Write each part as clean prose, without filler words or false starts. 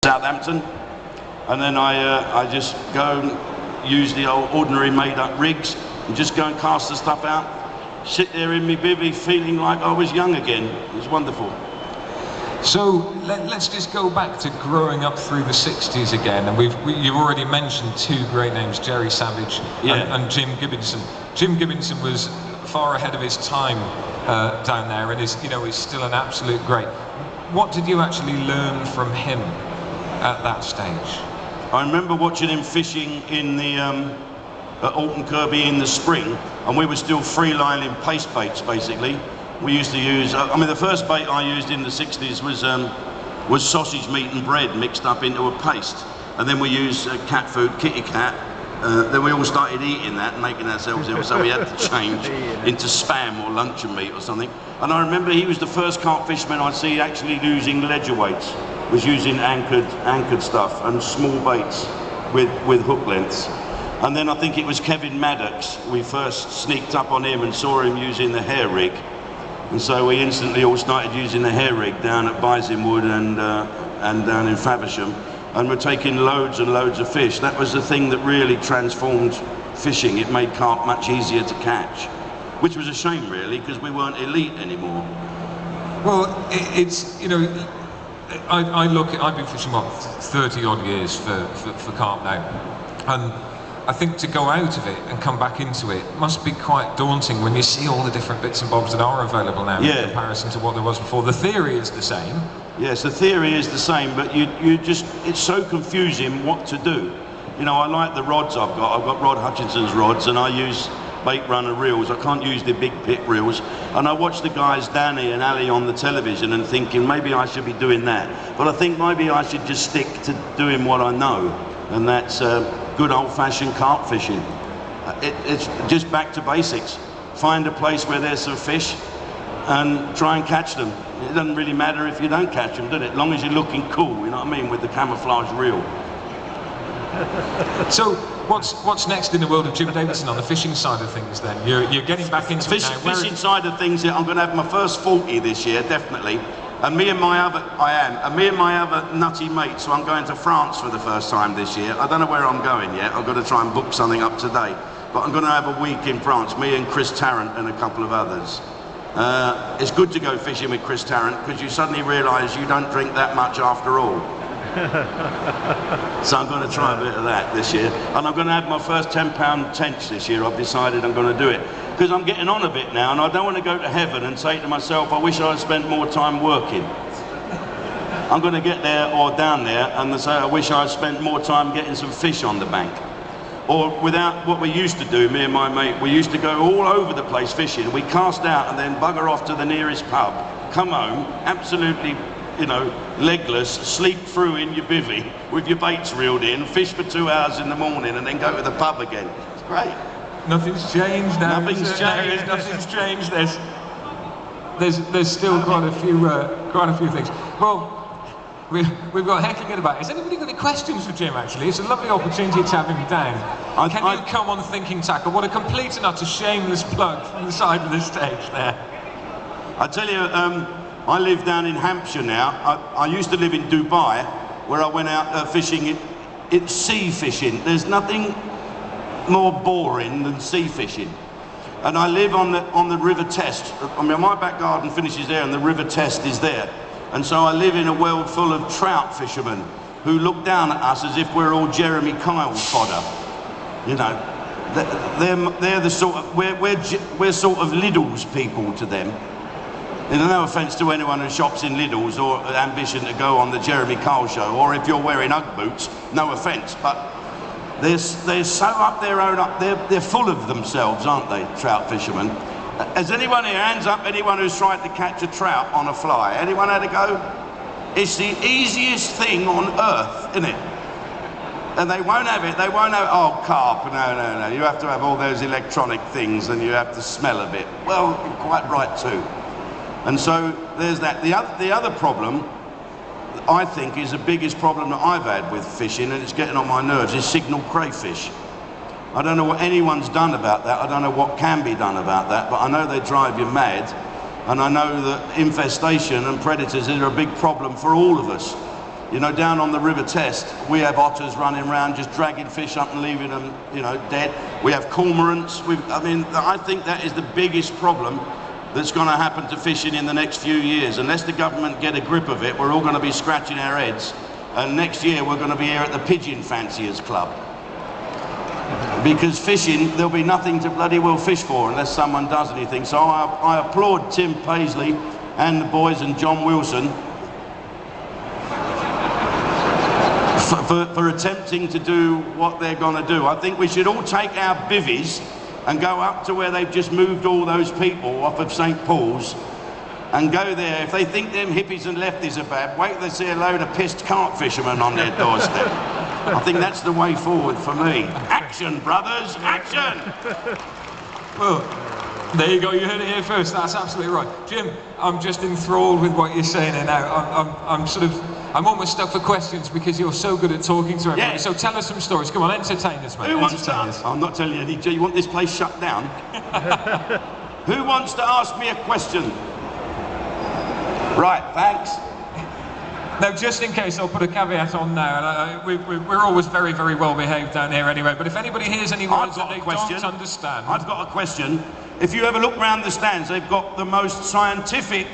Southampton, and then I just go and use the old ordinary made-up rigs and just go and cast the stuff out. Sit there in my bivvy feeling like I was young again. It was wonderful. So let's just go back to growing up through the 60s again, and you've already mentioned two great names, Jerry Savage and Jim Gibbinson. Jim Gibbinson was far ahead of his time down there, and is still an absolute great. What did you actually learn from him at that stage? I remember watching him fishing in the at Alton Kirby in the spring, and we were still free-lining paste baits basically. We used to use, the first bait I used in the 60s was sausage meat and bread mixed up into a paste, and then we used cat food, kitty cat. Then we all started eating that and making ourselves ill, so we had to change into spam or luncheon meat or something. And I remember he was the first carp fisherman I'd see actually using ledger weights, was using anchored stuff and small baits with hook lengths. And then I think it was Kevin Maddox, we first sneaked up on him and saw him using the hair rig. And so we instantly all started using the hair rig down at Bisonwood and down in Faversham. And we're taking loads and loads of fish. That was the thing that really transformed fishing. It made carp much easier to catch, which was a shame really, because we weren't elite anymore. Well, I've been fishing 30 odd years for carp now, and I think to go out of it and come back into it must be quite daunting when you see all the different bits and bobs that are available now in comparison to what there was before. The theory is the same. Yes, the theory is the same, but it's so confusing what to do. I like the rods I've got. I've got Rod Hutchinson's rods, and I use bait runner reels. I can't use the big pit reels. And I watch the guys, Danny and Ali, on the television and thinking maybe I should be doing that. But I think maybe I should just stick to doing what I know, and that's good old-fashioned carp fishing. It's just back to basics. Find a place where there's some fish and try and catch them. It doesn't really matter if you don't catch them, does it? As long as you're looking cool, you know what I mean, with the camouflage reel. So what's next in the world of Jim Davidson on the fishing side of things then? You're getting back into it now. Fishing side of things, I'm going to have my first 40 this year, definitely. And me and my other nutty mates, so I'm going to France for the first time this year. I don't know where I'm going yet. I've got to try and book something up today. But I'm going to have a week in France, me and Chris Tarrant and a couple of others. It's good to go fishing with Chris Tarrant because you suddenly realise you don't drink that much after all. So I'm going to try a bit of that this year. And I'm going to have my first 10-pound tench this year. I've decided I'm going to do it. Because I'm getting on a bit now, and I don't want to go to heaven and say to myself, I wish I had spent more time working. I'm going to get there or down there and say, I wish I had spent more time getting some fish on the bank. Or without what we used to do, me and my mate, we used to go all over the place fishing. We cast out and then bugger off to the nearest pub, come home, absolutely, legless, sleep through in your bivvy with your baits reeled in, fish for 2 hours in the morning and then go to the pub again. It's great. Nothing's changed now. Nothing's changed. Nothing's changed. There's still quite a few things. Well, we've got heck to get about. Has anybody got any questions for Jim? Actually, it's a lovely opportunity to have him down. Can you come on Thinking Tackle? What a complete and utter shameless plug from the side of the stage there. I tell you, I live down in Hampshire now. I used to live in Dubai, where I went out fishing. It's sea fishing. There's nothing more boring than sea fishing. And I live on the River Test. My back garden finishes there and the River Test is there. And so I live in a world full of trout fishermen who look down at us as if we're all Jeremy Kyle fodder. They're the sort of, we're sort of Lidl's people to them. No offence to anyone who shops in Lidl's or ambition to go on the Jeremy Kyle show, or if you're wearing Ugg boots, no offence, but they're so up their own, they're full of themselves, aren't they, trout fishermen? Has anyone here, hands up, anyone who's tried to catch a trout on a fly? Anyone had a go? It's the easiest thing on earth, isn't it? And they won't have, oh, carp, no. You have to have all those electronic things and you have to smell a bit. Well, you're quite right too. And so there's that. The other problem, I think, is the biggest problem that I've had with fishing, and it's getting on my nerves, is signal crayfish. I don't know what anyone's done about that. I don't know what can be done about that, but I know they drive you mad. And I know that infestation and predators are a big problem for all of us. You know, down on the River Test, we have otters running around just dragging fish up and leaving them, you know, dead. We have cormorants. I think that is the biggest problem that's going to happen to fishing in the next few years. Unless the government get a grip of it, we're all going to be scratching our heads. And next year, we're going to be here at the Pigeon Fanciers Club. Because fishing, there'll be nothing to bloody well fish for unless someone does anything. So I applaud Tim Paisley and the boys and John Wilson for attempting to do what they're going to do. I think we should all take our bivvies and go up to where they've just moved all those people off of St. Paul's and go there. If they think them hippies and lefties are bad, wait till they see a load of pissed carp fishermen on their doorstep. I think that's the way forward for me. Action, brothers, action! Well, there you go, you heard it here first, that's absolutely right. Jim, I'm just enthralled with what you're saying here now. I'm almost stuck for questions because you're so good at talking to everybody. Yeah. So tell us some stories. Come on, entertain us, mate. Who wants to? I'm not telling you any. Do you want this place shut down? Who wants to ask me a question? Right, thanks. Now, just in case, I'll put a caveat on now. And we're always very, very well behaved down here anyway. But if anybody hears any words that they don't understand, I've got a question. If you ever look round the stands, they've got the most scientific,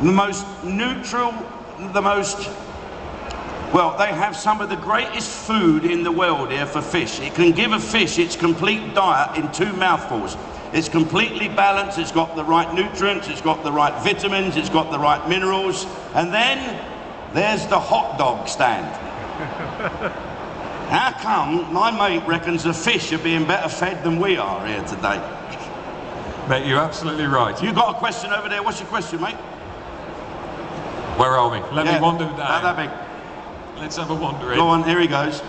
the most neutral, well, they have some of the greatest food in the world here for fish. It can give a fish its complete diet in 2 mouthfuls. It's completely balanced, it's got the right nutrients, it's got the right vitamins, it's got the right minerals. And then there's the hot dog stand. How come my mate reckons the fish are being better fed than we are here today? Mate, you're absolutely right. You got a question over there? What's your question, mate? Where are we? Let me wander down. Not that big. Let's have a wander in. Go on, here he goes.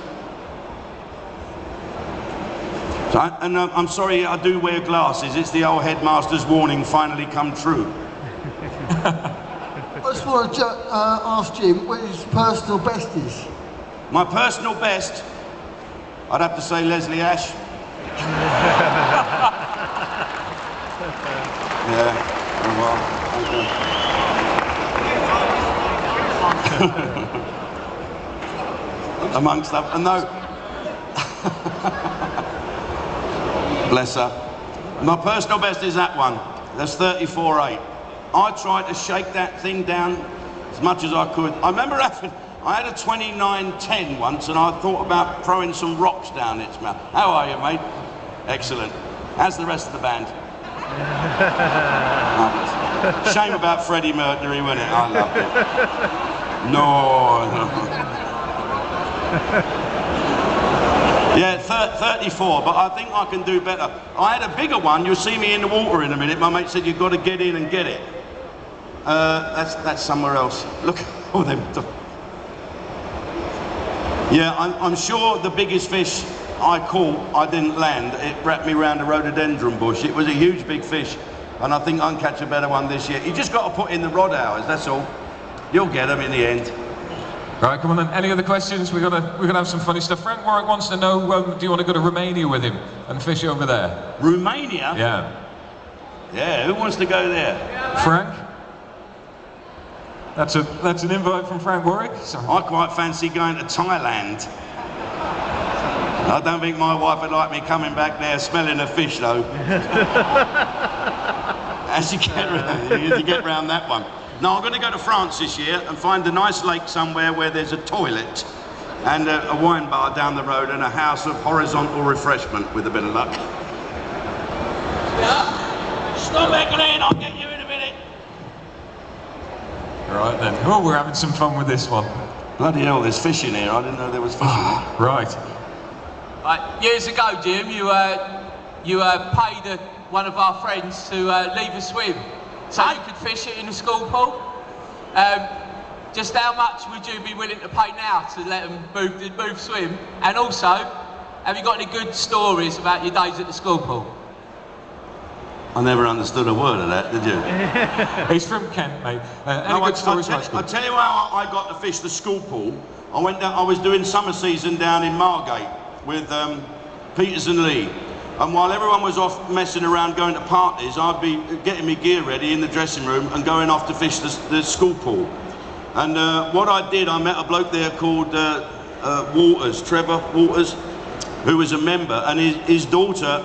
So, and I'm sorry, I do wear glasses. It's the old headmaster's warning finally come true. I just want to ask Jim what his personal best is. My personal best, I'd have to say Leslie Ash. Yeah, well. Amongst them, and no. Bless her. My personal best is that one. That's 34.8. I tried to shake that thing down as much as I could. I remember I had a 29.10 once, and I thought about throwing some rocks down its mouth. How are you, mate? Excellent. How's the rest of the band? Shame about Freddie Mercury, wasn't it? I loved it. No. Yeah, 34, but I think I can do better. I had a bigger one. You'll see me in the water in a minute. My mate said you've got to get in and get it. That's somewhere else. Look at all them. Yeah, I'm sure the biggest fish I caught, I didn't land. It wrapped me around a rhododendron bush. It was a huge big fish, and I think I can catch a better one this year. You just got to put in the rod hours, that's all. You'll get them in the end. Right, come on then. Any other questions? We're gonna have some funny stuff. Frank Warwick wants to know, do you want to go to Romania with him and fish over there? Romania? Yeah. Yeah, who wants to go there? Frank? That's an invite from Frank Warwick. Sorry. I quite fancy going to Thailand. I don't think my wife would like me coming back there smelling a fish though. As you get around that one. No, I'm going to go to France this year and find a nice lake somewhere where there's a toilet and a wine bar down the road and a house of horizontal refreshment with a bit of luck. Yeah. Stop it, Glenn, I'll get you in a minute. Right then. Oh, we're having some fun with this one. Bloody hell, there's fish in here. I didn't know there was fish in here. Right. Years ago, Jim, you paid one of our friends to leave a swim. So you could fish it in the school pool. Just how much would you be willing to pay now to let them move swim? And also, have you got any good stories about your days at the school pool? I never understood a word of that, did you? He's from Kent, mate. Good stories about school? I'll tell you how I got to fish the school pool. I went down. I was doing summer season down in Margate with Peters and Lee. And while everyone was off messing around going to parties, I'd be getting my gear ready in the dressing room and going off to fish the school pool. And what I did, I met a bloke there called Waters, Trevor Waters, who was a member, and his daughter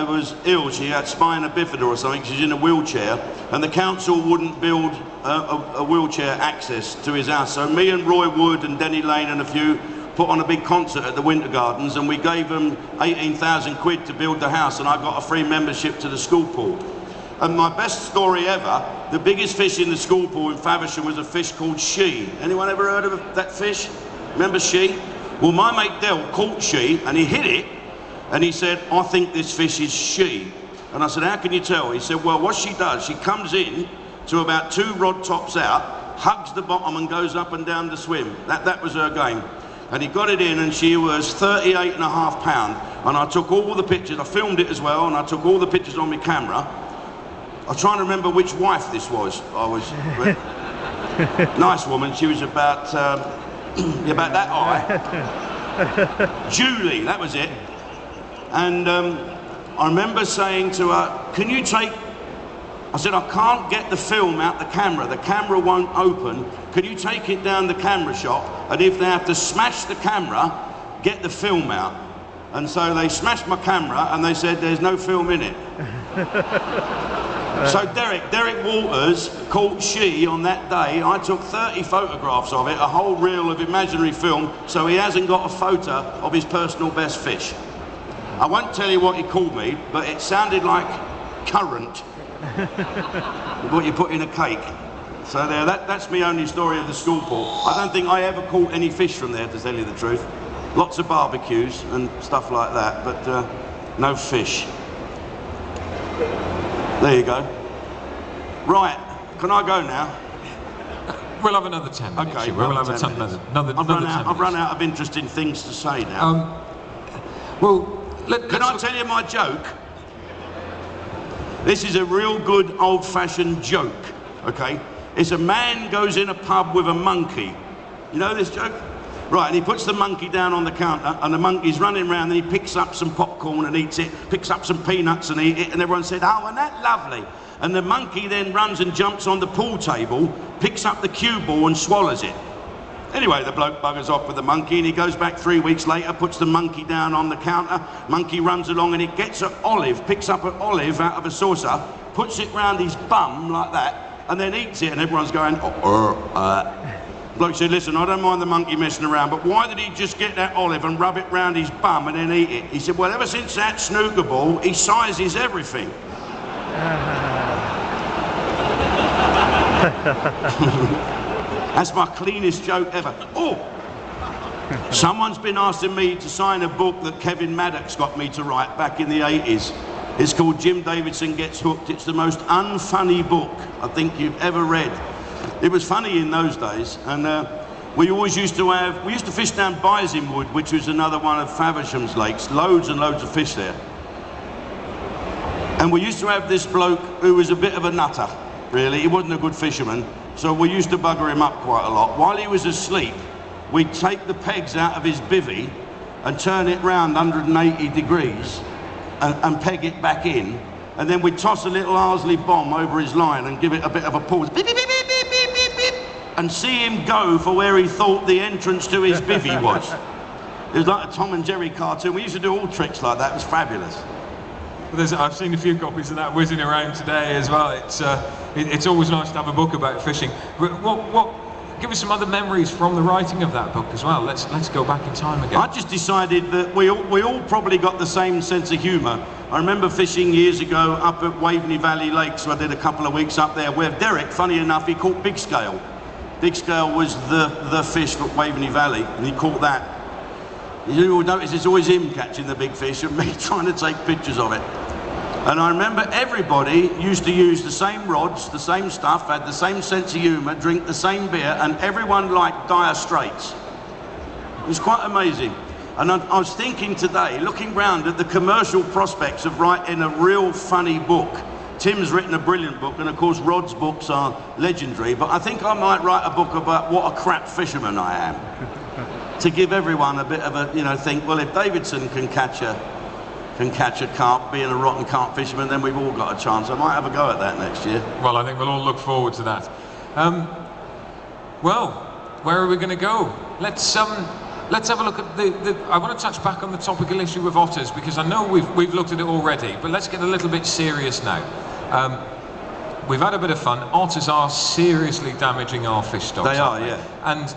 was ill. She had spina bifida or something. She's in a wheelchair, and the council wouldn't build a wheelchair access to his house. So me and Roy Wood and Denny Lane and a few put on a big concert at the Winter Gardens, and we gave them 18,000 quid to build the house, and I got a free membership to the school pool. And my best story ever, the biggest fish in the school pool in Faversham was a fish called she. Anyone ever heard of that fish? Remember she? Well, my mate Del caught she, and he hit it, and he said, I think this fish is she. And I said, how can you tell? He said, well, what she does, she comes in to about 2 rod tops out, hugs the bottom and goes up and down the swim. That was her game. And he got it in, and she was 38.5 pounds. And I took all the pictures, I filmed it as well, and I took all the pictures on my camera. I'm trying to remember which wife this was. Nice woman, she was about that high. Julie, that was it. And I remember saying to her, can you take, I said, I can't get the film out the camera won't open, can you take it down the camera shop, and if they have to smash the camera, get the film out. And so they smashed my camera, and they said, there's no film in it. So Derek Waters caught she on that day. I took 30 photographs of it, a whole reel of imaginary film, so he hasn't got a photo of his personal best fish. I won't tell you what he called me, but it sounded like currant, what you put in a cake. So there, that's my only story of the school pool. I don't think I ever caught any fish from there, to tell you the truth. Lots of barbecues and stuff like that, but no fish. There you go. Right, can I go now? We'll have another 10 minutes. Okay, we'll have another 10 minutes. I've run out of interesting things to say now. Can I tell you my joke? This is a real good old-fashioned joke, okay? It's a man goes in a pub with a monkey. You know this joke? Right, and he puts the monkey down on the counter, and the monkey's running around, and he picks up some popcorn and eats it, picks up some peanuts and eats it, and everyone said, oh, isn't that lovely? And the monkey then runs and jumps on the pool table, picks up the cue ball and swallows it. Anyway, the bloke buggers off with the monkey, and he goes back 3 weeks later, puts the monkey down on the counter, monkey runs along, and he gets an olive, picks up an olive out of a saucer, puts it round his bum like that, and then eats it, and everyone's going, Bloke said, listen, I don't mind the monkey messing around, but why did he just get that olive and rub it round his bum and then eat it? He said, well, ever since that snooker ball, he sizes everything. That's my cleanest joke ever. Oh! Someone's been asking me to sign a book that Kevin Maddox got me to write back in the 80s. It's called Jim Davidson Gets Hooked. It's the most unfunny book I think you've ever read. It was funny in those days, and we used to fish down Bisinwood, which was another one of Faversham's lakes, loads and loads of fish there. And we used to have this bloke who was a bit of a nutter, really. He wasn't a good fisherman, so we used to bugger him up quite a lot. While he was asleep, we'd take the pegs out of his bivvy and turn it round 180 degrees and peg it back in, and then we'd toss a little Arsley bomb over his line and give it a bit of a pause. Beep, beep, beep, beep, beep, beep, beep, beep, and see him go for where he thought the entrance to his bivvy was. It was like a Tom and Jerry cartoon. We used to do all tricks like that. It was fabulous. Well, I've seen a few copies of that whizzing around today as well. It's always nice to have a book about fishing. Give us some other memories from the writing of that book as well. Let's go back in time again. I just decided that we all probably got the same sense of humour. I remember fishing years ago up at Waveney Valley Lake, so I did a couple of weeks up there where Derek, funny enough, he caught big scale. Big scale was the fish for Waveney Valley, and he caught that. You will notice it's always him catching the big fish and me trying to take pictures of it. And I remember everybody used to use the same rods, the same stuff, had the same sense of humour, drink the same beer, and everyone liked Dire Straits. It was quite amazing. And I was thinking today, looking round at the commercial prospects of writing a real funny book. Tim's written a brilliant book, and of course Rod's books are legendary, but I think I might write a book about what a crap fisherman I am. To give everyone a bit of a, think, well, if Davidson can catch a carp, being a rotten carp fisherman, then we've all got a chance. I might have a go at that next year. Well, I think we'll all look forward to that. Well, where are we going to go? Let's have a look at the. I want to touch back on the topical issue of otters, because I know we've looked at it already, but let's get a little bit serious now. We've had a bit of fun. Otters are seriously damaging our fish stocks. They are, yeah. And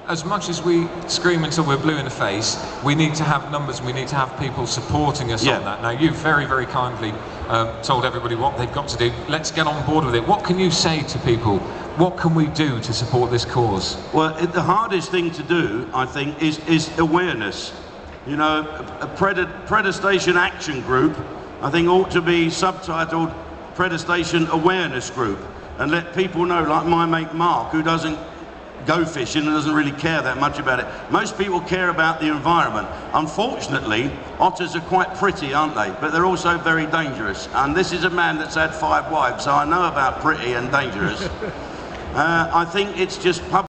as much as we scream until we're blue in the face, we need to have numbers, and we need to have people supporting us on that. Now, you've very, very kindly told everybody what they've got to do. Let's get on board with it. What can you say to people? What can we do to support this cause? Well, the hardest thing to do, I think, is awareness. You know, a predation action group, I think, ought to be subtitled Predation Awareness Group, and let people know, like my mate Mark, who doesn't go fishing and doesn't really care that much about it. Most people care about the environment. Unfortunately, otters are quite pretty, aren't they? But they're also very dangerous. And this is a man that's had 5 wives, so I know about pretty and dangerous. I think it's just public